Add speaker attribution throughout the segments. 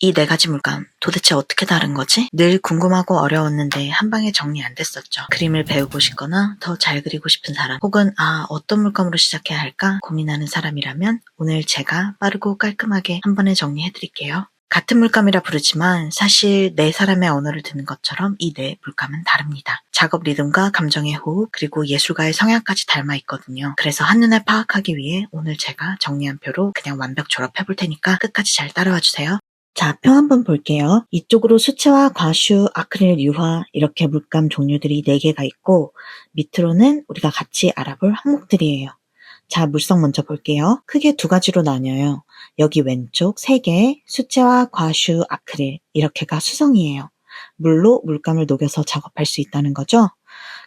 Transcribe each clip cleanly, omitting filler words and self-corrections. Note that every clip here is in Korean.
Speaker 1: 이 네 가지 물감 도대체 어떻게 다른 거지? 늘 궁금하고 어려웠는데 한 방에 정리 안 됐었죠. 그림을 배우고 싶거나 더 잘 그리고 싶은 사람, 혹은 어떤 물감으로 시작해야 할까 고민하는 사람이라면 오늘 제가 빠르고 깔끔하게 한 번에 정리해 드릴게요. 같은 물감이라 부르지만 사실 네 사람의 언어를 듣는 것처럼 이 네 물감은 다릅니다. 작업 리듬과 감정의 호흡, 그리고 예술가의 성향까지 닮아 있거든요. 그래서 한눈에 파악하기 위해 오늘 제가 정리한 표로 그냥 완벽 졸업해 볼 테니까 끝까지 잘 따라와 주세요. 자, 표 한번 볼게요. 이쪽으로 수채화, 과슈, 아크릴, 유화 이렇게 물감 종류들이 4개가 있고 밑으로는 우리가 같이 알아볼 항목들이에요. 자, 물성 먼저 볼게요. 크게 2가지로 나뉘어요. 여기 왼쪽 3개, 수채화, 과슈, 아크릴 이렇게가 수성이에요. 물로 물감을 녹여서 작업할 수 있다는 거죠.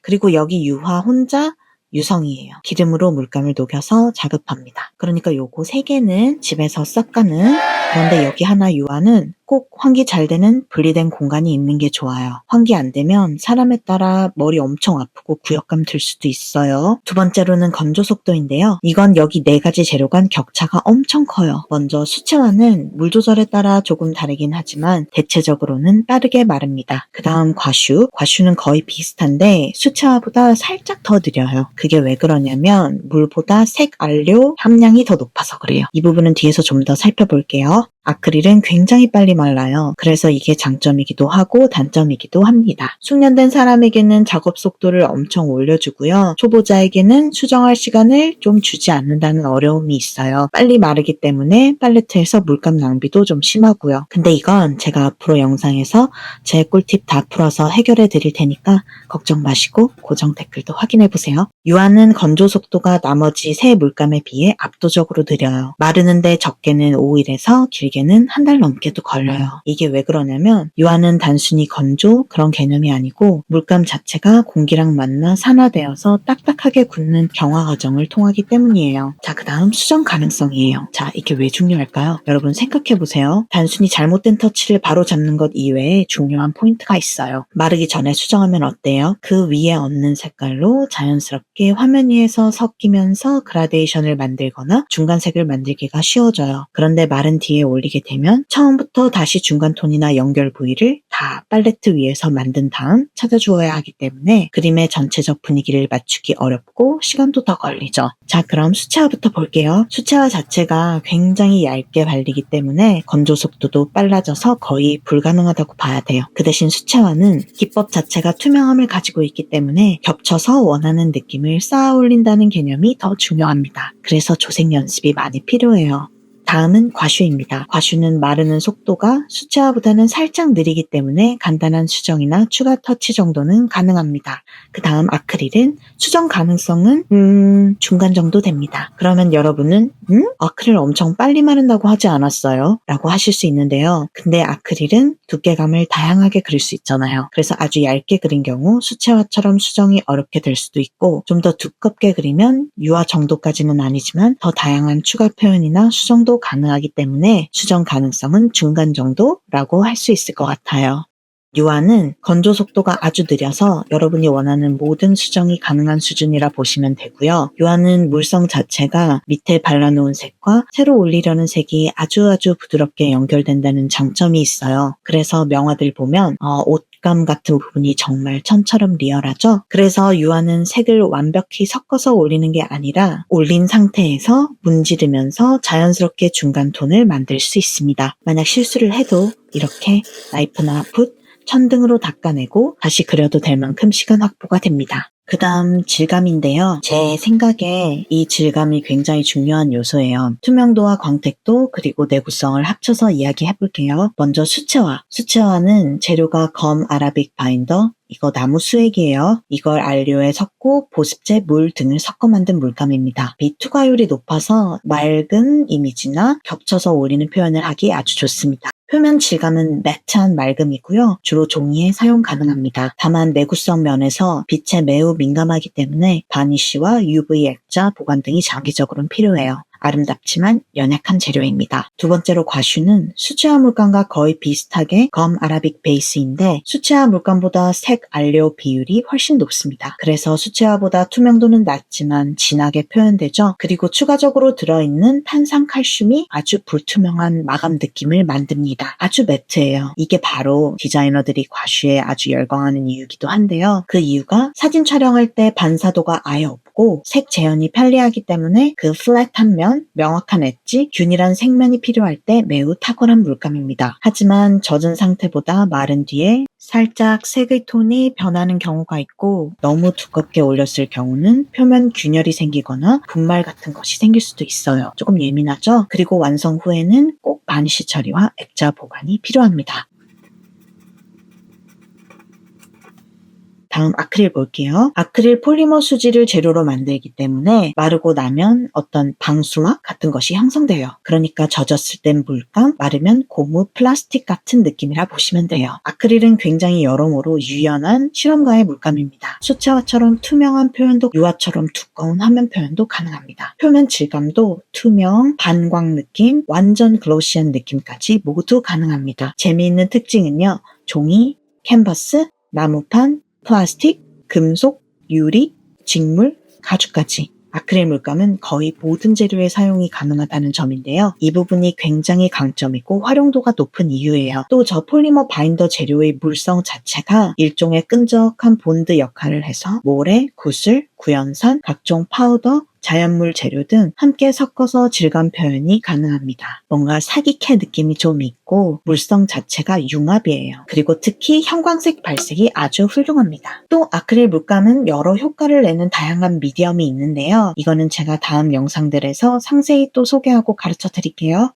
Speaker 1: 그리고 여기 유화 혼자 유성이에요. 기름으로 물감을 녹여서 자급합니다. 그러니까 요거 3개는 집에서 섞가는, 그런데 여기 하나 유화는 꼭 환기 잘 되는 분리된 공간이 있는 게 좋아요. 환기 안 되면 사람에 따라 머리 엄청 아프고 구역감 들 수도 있어요. 두 번째로는 건조 속도인데요. 이건 여기 4가지 재료 간 격차가 엄청 커요. 먼저 수채화는 물 조절에 따라 조금 다르긴 하지만 대체적으로는 빠르게 마릅니다. 그 다음 과슈는 거의 비슷한데 수채화보다 살짝 더 느려요. 그게 왜 그러냐면 물보다 색 안료 함량이 더 높아서 그래요. 이 부분은 뒤에서 좀 더 살펴볼게요. 아크릴은 굉장히 빨리 말라요. 그래서 이게 장점이기도 하고 단점이기도 합니다. 숙련된 사람에게는 작업 속도를 엄청 올려주고요. 초보자에게는 수정할 시간을 좀 주지 않는다는 어려움이 있어요. 빨리 마르기 때문에 팔레트에서 물감 낭비도 좀 심하고요. 근데 이건 제가 앞으로 영상에서 제 꿀팁 다 풀어서 해결해 드릴 테니까 걱정 마시고 고정 댓글도 확인해 보세요. 유화는 건조 속도가 나머지 세 물감에 비해 압도적으로 느려요. 마르는데 적게는 5일에서 길게는 한 달 넘게도 걸려요. 이게 왜 그러냐면 유화는 단순히 건조 그런 개념이 아니고 물감 자체가 공기랑 만나 산화되어서 딱딱하게 굳는 경화 과정을 통하기 때문이에요. 자, 그 다음 수정 가능성이에요. 자, 이게 왜 중요할까요? 여러분 생각해 보세요. 단순히 잘못된 터치를 바로 잡는 것 이외에 중요한 포인트가 있어요. 마르기 전에 수정하면 어때요? 그 위에 얹는 색깔로 자연스럽게 화면 위에서 섞이면서 그라데이션을 만들거나 중간색을 만들기가 쉬워져요. 그런데 마른 뒤에 올리게 되면 처음부터 다시 중간 톤이나 연결 부위를 다 팔레트 위에서 만든 다음 찾아주어야 하기 때문에 그림의 전체적 분위기를 맞추기 어렵고 시간도 더 걸리죠. 자, 그럼 수채화부터 볼게요. 수채화 자체가 굉장히 얇게 발리기 때문에 건조 속도도 빨라져서 거의 불가능하다고 봐야 돼요. 그 대신 수채화는 기법 자체가 투명함을 가지고 있기 때문에 겹쳐서 원하는 느낌을 쌓아 올린다는 개념이 더 중요합니다. 그래서 조색 연습이 많이 필요해요. 다음은 과슈입니다. 과슈는 마르는 속도가 수채화보다는 살짝 느리기 때문에 간단한 수정이나 추가 터치 정도는 가능합니다. 그 다음 아크릴은 수정 가능성은 중간 정도 됩니다. 그러면 여러분은 아크릴 엄청 빨리 마른다고 하지 않았어요? 라고 하실 수 있는데요. 근데 아크릴은 두께감을 다양하게 그릴 수 있잖아요. 그래서 아주 얇게 그린 경우 수채화처럼 수정이 어렵게 될 수도 있고 좀 더 두껍게 그리면 유화 정도까지는 아니지만 더 다양한 추가 표현이나 수정도 가능하기 때문에 수정 가능성은 중간 정도라고 할 수 있을 것 같아요. 유화는 건조 속도가 아주 느려서 여러분이 원하는 모든 수정이 가능한 수준이라 보시면 되고요. 유화는 물성 자체가 밑에 발라놓은 색과 새로 올리려는 색이 아주 부드럽게 연결된다는 장점이 있어요. 그래서 명화들 보면 옷감 같은 부분이 정말 천처럼 리얼하죠. 그래서 유화는 색을 완벽히 섞어서 올리는 게 아니라 올린 상태에서 문지르면서 자연스럽게 중간 톤을 만들 수 있습니다. 만약 실수를 해도 이렇게 나이프나 붓, 천등으로 닦아내고 다시 그려도 될 만큼 시간 확보가 됩니다. 그 다음 질감인데요. 제 생각에 이 질감이 굉장히 중요한 요소예요. 투명도와 광택도 그리고 내구성을 합쳐서 이야기해 볼게요. 먼저 수채화. 수채화는 재료가 검 아라빅 바인더, 이거 나무 수액이에요. 이걸 안료에 섞고 보습제, 물 등을 섞어 만든 물감입니다. 빛 투과율이 높아서 맑은 이미지나 겹쳐서 올리는 표현을 하기 아주 좋습니다. 표면 질감은 매트한 맑음이고요. 주로 종이에 사용 가능합니다. 다만 내구성 면에서 빛에 매우 민감하기 때문에 바니쉬와 UV 액자 보관 등이 장기적으로는 필요해요. 아름답지만 연약한 재료입니다. 두 번째로 과슈는 수채화 물감과 거의 비슷하게 검 아라빅 베이스인데 수채화 물감보다 색 안료 비율이 훨씬 높습니다. 그래서 수채화보다 투명도는 낮지만 진하게 표현되죠. 그리고 추가적으로 들어있는 탄산칼슘이 아주 불투명한 마감 느낌을 만듭니다. 아주 매트해요. 이게 바로 디자이너들이 과슈에 아주 열광하는 이유기도 한데요. 그 이유가 사진 촬영할 때 반사도가 아예 없고 색 재현이 편리하기 때문에 그 플랫한 면, 명확한 엣지, 균일한 색면이 필요할 때 매우 탁월한 물감입니다. 하지만 젖은 상태보다 마른 뒤에 살짝 색의 톤이 변하는 경우가 있고 너무 두껍게 올렸을 경우는 표면 균열이 생기거나 분말 같은 것이 생길 수도 있어요. 조금 예민하죠? 그리고 완성 후에는 꼭 바니쉬 처리와 액자 보관이 필요합니다. 다음 아크릴 볼게요. 아크릴 폴리머 수지를 재료로 만들기 때문에 마르고 나면 어떤 방수막 같은 것이 형성돼요. 그러니까 젖었을 땐 물감, 마르면 고무 플라스틱 같은 느낌이라 보시면 돼요. 아크릴은 굉장히 여러모로 유연한 실험가의 물감입니다. 수채화처럼 투명한 표현도 유화처럼 두꺼운 화면 표현도 가능합니다. 표면 질감도 투명, 반광 느낌, 완전 글로시한 느낌까지 모두 가능합니다. 재미있는 특징은요. 종이, 캔버스, 나무판, 플라스틱, 금속, 유리, 직물, 가죽까지 아크릴 물감은 거의 모든 재료에 사용이 가능하다는 점인데요. 이 부분이 굉장히 강점이고 활용도가 높은 이유예요. 또 저 폴리머 바인더 재료의 물성 자체가 일종의 끈적한 본드 역할을 해서 모래, 구슬, 구연산, 각종 파우더, 자연물 재료 등 함께 섞어서 질감 표현이 가능합니다. 뭔가 사기캐 느낌이 좀 있고 물성 자체가 융합이에요. 그리고 특히 형광색 발색이 아주 훌륭합니다. 또 아크릴 물감은 여러 효과를 내는 다양한 미디엄이 있는데요. 이거는 제가 다음 영상들에서 상세히 또 소개하고 가르쳐 드릴게요.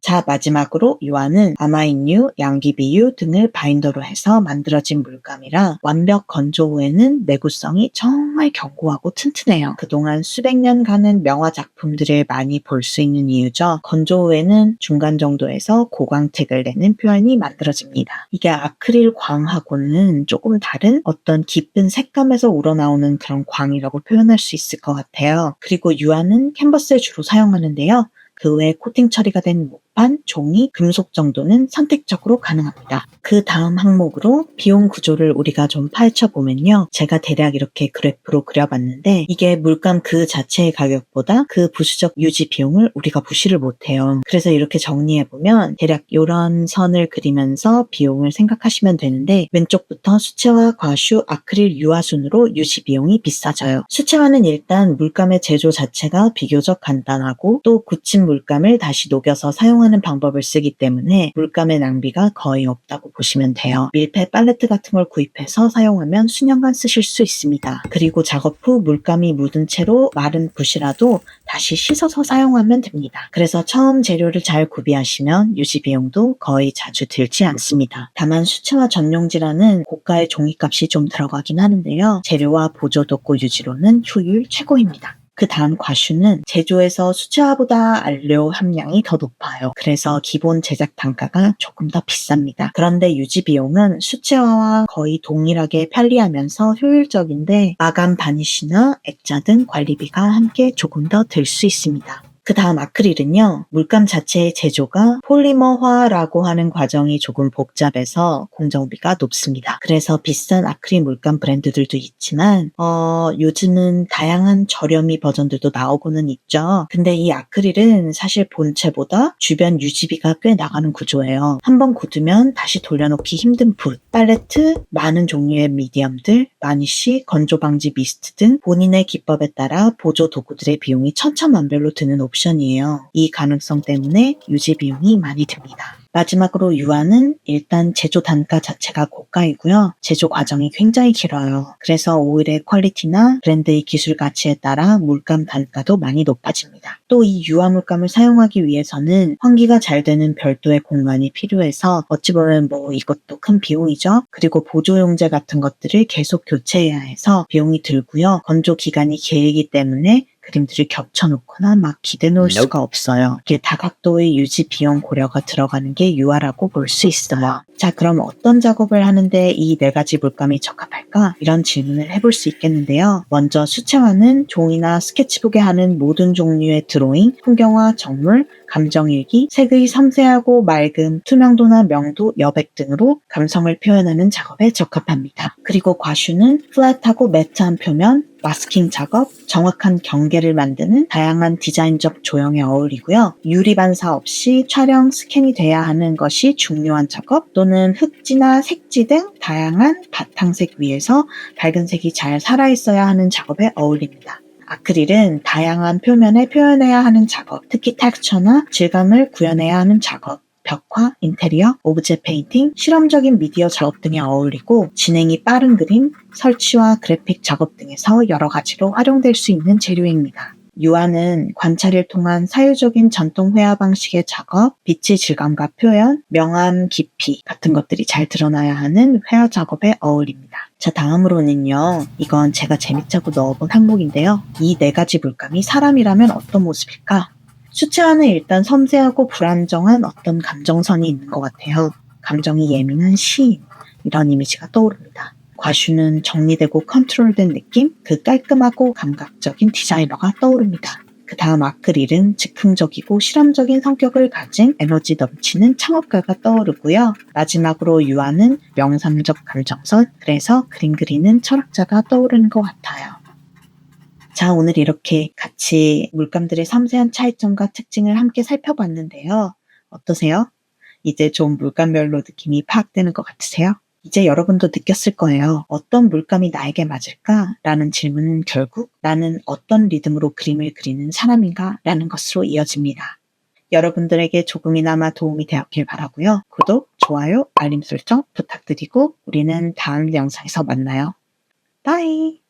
Speaker 1: 자, 마지막으로 유화는 아마인유, 양귀비유 등을 바인더로 해서 만들어진 물감이라 완벽 건조 후에는 내구성이 정말 견고하고 튼튼해요. 그동안 수백 년간은 명화 작품들을 많이 볼 수 있는 이유죠. 건조 후에는 중간 정도에서 고광택을 내는 표현이 만들어집니다. 이게 아크릴 광하고는 조금 다른 어떤 깊은 색감에서 우러나오는 그런 광이라고 표현할 수 있을 것 같아요. 그리고 유화는 캔버스에 주로 사용하는데요. 그 외에 코팅 처리가 된 목판, 종이, 금속 정도는 선택적으로 가능합니다. 그 다음 항목으로 비용 구조를 우리가 좀 파헤쳐 보면요. 제가 대략 이렇게 그래프로 그려봤는데 이게 물감 그 자체의 가격보다 그 부수적 유지 비용을 우리가 무시를 못해요. 그래서 이렇게 정리해보면 대략 이런 선을 그리면서 비용을 생각하시면 되는데 왼쪽부터 수채화, 과슈, 아크릴, 유화 순으로 유지 비용이 비싸져요. 수채화는 일단 물감의 제조 자체가 비교적 간단하고 또 굳힌 물감을 다시 녹여서 사용하는 방법을 쓰기 때문에 물감의 낭비가 거의 없다고 보시면 돼요. 밀폐 팔레트 같은 걸 구입해서 사용하면 수년간 쓰실 수 있습니다. 그리고 작업 후 물감이 묻은 채로 마른 붓이라도 다시 씻어서 사용하면 됩니다. 그래서 처음 재료를 잘 구비하시면 유지 비용도 거의 자주 들지 않습니다. 다만 수채화 전용지라는 고가의 종이값이 좀 들어가긴 하는데요. 재료와 보조 도구 유지로는 효율 최고입니다. 그 다음 과슈는 제조에서 수채화보다 안료 함량이 더 높아요. 그래서 기본 제작 단가가 조금 더 비쌉니다. 그런데 유지 비용은 수채화와 거의 동일하게 편리하면서 효율적인데 마감 바니쉬나 액자 등 관리비가 함께 조금 더 들 수 있습니다. 그 다음 아크릴은요. 물감 자체의 제조가 폴리머화라고 하는 과정이 조금 복잡해서 공정비가 높습니다. 그래서 비싼 아크릴 물감 브랜드들도 있지만 요즘은 다양한 저렴이 버전들도 나오고는 있죠. 근데 이 아크릴은 사실 본체보다 주변 유지비가 꽤 나가는 구조예요. 한번 굳으면 다시 돌려놓기 힘든 붓, 팔레트, 많은 종류의 미디엄들, 바니쉬, 건조 방지 미스트 등 본인의 기법에 따라 보조 도구들의 비용이 천차만별로 드는 옵션이에요. 이 가능성 때문에 유지 비용이 많이 듭니다. 마지막으로 유화는 일단 제조 단가 자체가 고가이고요. 제조 과정이 굉장히 길어요. 그래서 오일의 퀄리티나 브랜드의 기술 가치에 따라 물감 단가도 많이 높아집니다. 또 이 유화 물감을 사용하기 위해서는 환기가 잘 되는 별도의 공간이 필요해서 어찌 보면 이것도 큰 비용이죠. 그리고 보조용제 같은 것들을 계속 교체해야 해서 비용이 들고요. 건조 기간이 길기 때문에 그림들을 겹쳐놓거나 막 기대놓을 수가 없어요. 이게 다각도의 유지 비용 고려가 들어가는 게 유화라고 볼 수 있어요. 자, 그럼 어떤 작업을 하는데 이 4가지 물감이 적합할까? 이런 질문을 해볼 수 있겠는데요. 먼저 수채화는 종이나 스케치북에 하는 모든 종류의 드로잉, 풍경화, 정물, 감정일기, 색의 섬세하고 맑음, 투명도나 명도, 여백 등으로 감성을 표현하는 작업에 적합합니다. 그리고 과슈는 플랫하고 매트한 표면, 마스킹 작업, 정확한 경계를 만드는 다양한 디자인적 조형에 어울리고요. 유리 반사 없이 촬영, 스캔이 돼야 하는 것이 중요한 작업 또는 흑지나 색지 등 다양한 바탕색 위에서 밝은 색이 잘 살아있어야 하는 작업에 어울립니다. 아크릴은 다양한 표면에 표현해야 하는 작업, 특히 텍스처나 질감을 구현해야 하는 작업, 벽화, 인테리어, 오브제 페인팅, 실험적인 미디어 작업 등에 어울리고 진행이 빠른 그림, 설치와 그래픽 작업 등에서 여러 가지로 활용될 수 있는 재료입니다. 유화는 관찰을 통한 사유적인 전통 회화 방식의 작업, 빛의 질감과 표현, 명암, 깊이 같은 것들이 잘 드러나야 하는 회화 작업에 어울립니다. 자, 다음으로는요. 이건 제가 재밌자고 넣어본 항목인데요. 이 4가지 물감이 사람이라면 어떤 모습일까? 수채화는 일단 섬세하고 불안정한 어떤 감정선이 있는 것 같아요. 감정이 예민한 시인, 이런 이미지가 떠오릅니다. 과슈는 정리되고 컨트롤된 느낌, 그 깔끔하고 감각적인 디자이너가 떠오릅니다. 그 다음 아크릴은 즉흥적이고 실험적인 성격을 가진 에너지 넘치는 창업가가 떠오르고요. 마지막으로 유화는 명상적 감정선, 그래서 그림 그리는 철학자가 떠오르는 것 같아요. 자, 오늘 이렇게 같이 물감들의 섬세한 차이점과 특징을 함께 살펴봤는데요. 어떠세요? 이제 좀 물감별로 느낌이 파악되는 것 같으세요? 이제 여러분도 느꼈을 거예요. 어떤 물감이 나에게 맞을까? 라는 질문은 결국 나는 어떤 리듬으로 그림을 그리는 사람인가? 라는 것으로 이어집니다. 여러분들에게 조금이나마 도움이 되었길 바라고요. 구독, 좋아요, 알림 설정 부탁드리고 우리는 다음 영상에서 만나요. 바이!